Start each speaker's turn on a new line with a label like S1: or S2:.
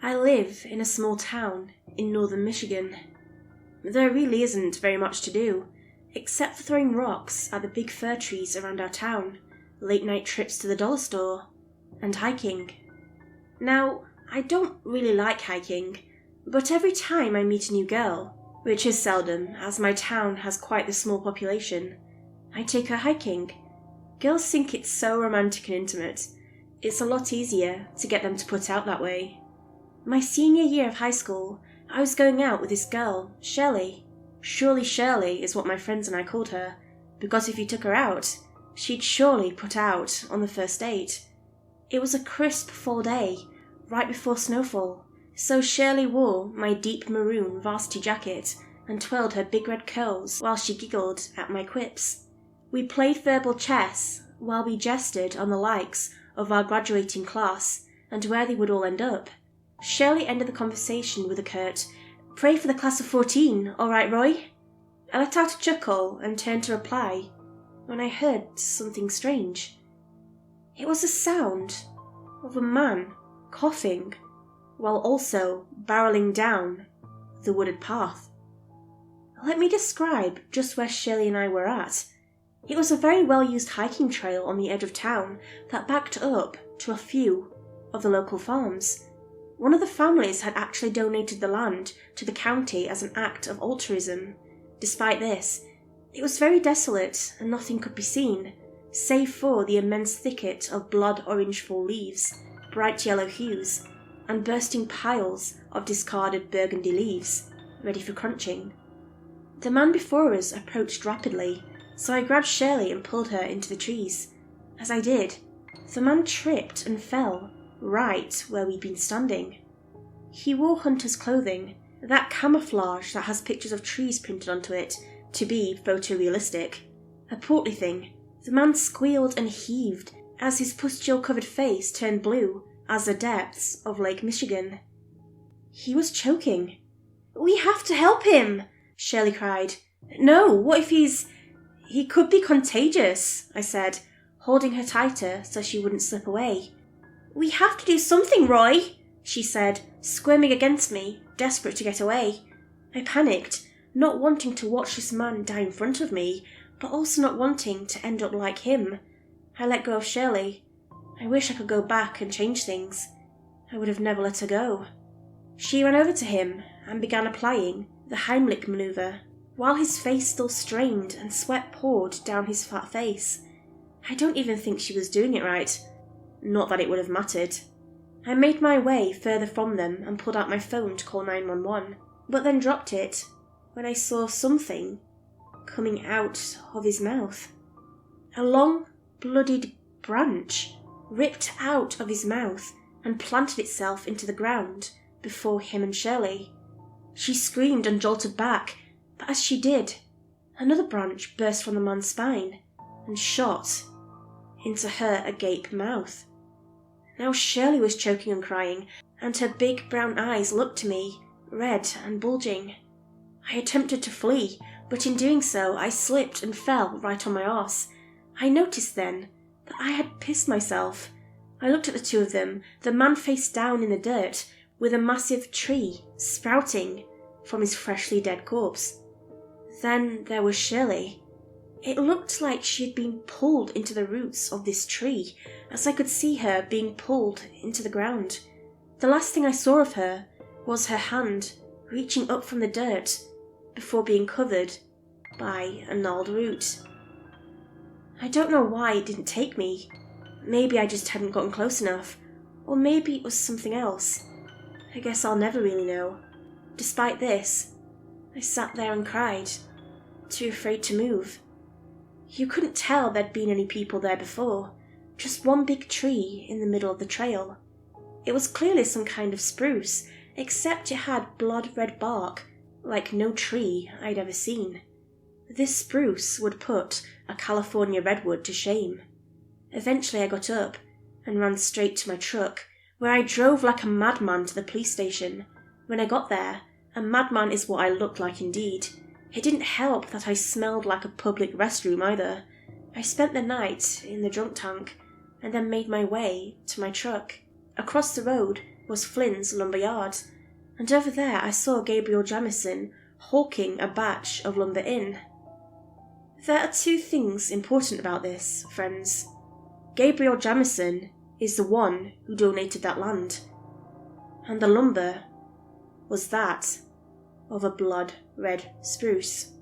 S1: I live in a small town in northern Michigan. There really isn't very much to do, except for throwing rocks at the big fir trees around our town, late night trips to the dollar store, and hiking. Now, I don't really like hiking, but every time I meet a new girl, which is seldom as my town has quite the small population, I take her hiking. Girls think it's so romantic and intimate. It's a lot easier to get them to put out that way. My senior year of high school, I was going out with this girl, Shirley. Surely Shirley is what my friends and I called her, because if you took her out, she'd surely put out on the first date. It was a crisp fall day, right before snowfall, so Shirley wore my deep maroon varsity jacket and twirled her big red curls while she giggled at my quips. We played verbal chess while we jested on the likes of our graduating class and where they would all end up. Shirley ended the conversation with a curt, "Pray for the class of 14, all right, Roy?" I let out a chuckle and turned to reply when I heard something strange. It was the sound of a man coughing while also barreling down the wooded path. Let me describe just where Shirley and I were at. It was a very well-used hiking trail on the edge of town that backed up to a few of the local farms. One of the families had actually donated the land to the county as an act of altruism. Despite this, it was very desolate and nothing could be seen, save for the immense thicket of blood-orange fall leaves, bright yellow hues, and bursting piles of discarded burgundy leaves, ready for crunching. The man before us approached rapidly, so I grabbed Shirley and pulled her into the trees. As I did, the man tripped and fell right where we'd been standing. He wore hunter's clothing, that camouflage that has pictures of trees printed onto it to be photorealistic. A portly thing, the man squealed and heaved as his pustule-covered face turned blue as the depths of Lake Michigan. He was choking. "We have to help him!" Shirley cried. "No, what if he could be contagious," I said, holding her tighter so she wouldn't slip away. "We have to do something, Roy," she said, squirming against me, desperate to get away. I panicked, not wanting to watch this man die in front of me, but also not wanting to end up like him. I let go of Shirley. I wish I could go back and change things. I would have never let her go. She ran over to him and began applying the Heimlich maneuver, while his face still strained and sweat poured down his fat face. I don't even think she was doing it right. Not that it would have mattered. I made my way further from them and pulled out my phone to call 911, but then dropped it when I saw something coming out of his mouth. A long, bloodied branch ripped out of his mouth and planted itself into the ground before him and Shirley. She screamed and jolted back, but as she did, another branch burst from the man's spine and shot into her agape mouth. Now Shirley was choking and crying, and her big brown eyes looked to me, red and bulging. I attempted to flee, but in doing so I slipped and fell right on my arse. I noticed then that I had pissed myself. I looked at the two of them, the man face down in the dirt, with a massive tree sprouting from his freshly dead corpse. Then there was Shirley. It looked like she had been pulled into the roots of this tree, as I could see her being pulled into the ground. The last thing I saw of her was her hand reaching up from the dirt before being covered by a gnarled root. I don't know why it didn't take me. Maybe I just hadn't gotten close enough, or maybe it was something else. I guess I'll never really know. Despite this, I sat there and cried, too afraid to move. You couldn't tell there'd been any people there before, just one big tree in the middle of the trail. It was clearly some kind of spruce, except it had blood-red bark, like no tree I'd ever seen. This spruce would put a California redwood to shame. Eventually I got up and ran straight to my truck, where I drove like a madman to the police station. When I got there, a madman is what I looked like indeed. It didn't help that I smelled like a public restroom either. I spent the night in the drunk tank and then made my way to my truck. Across the road, was Flynn's lumber yard, and over there I saw Gabriel Jamieson hawking a batch of lumber in. There are two things important about this, friends. Gabriel Jamieson is the one who donated that land, and the lumber was that of a blood-red spruce.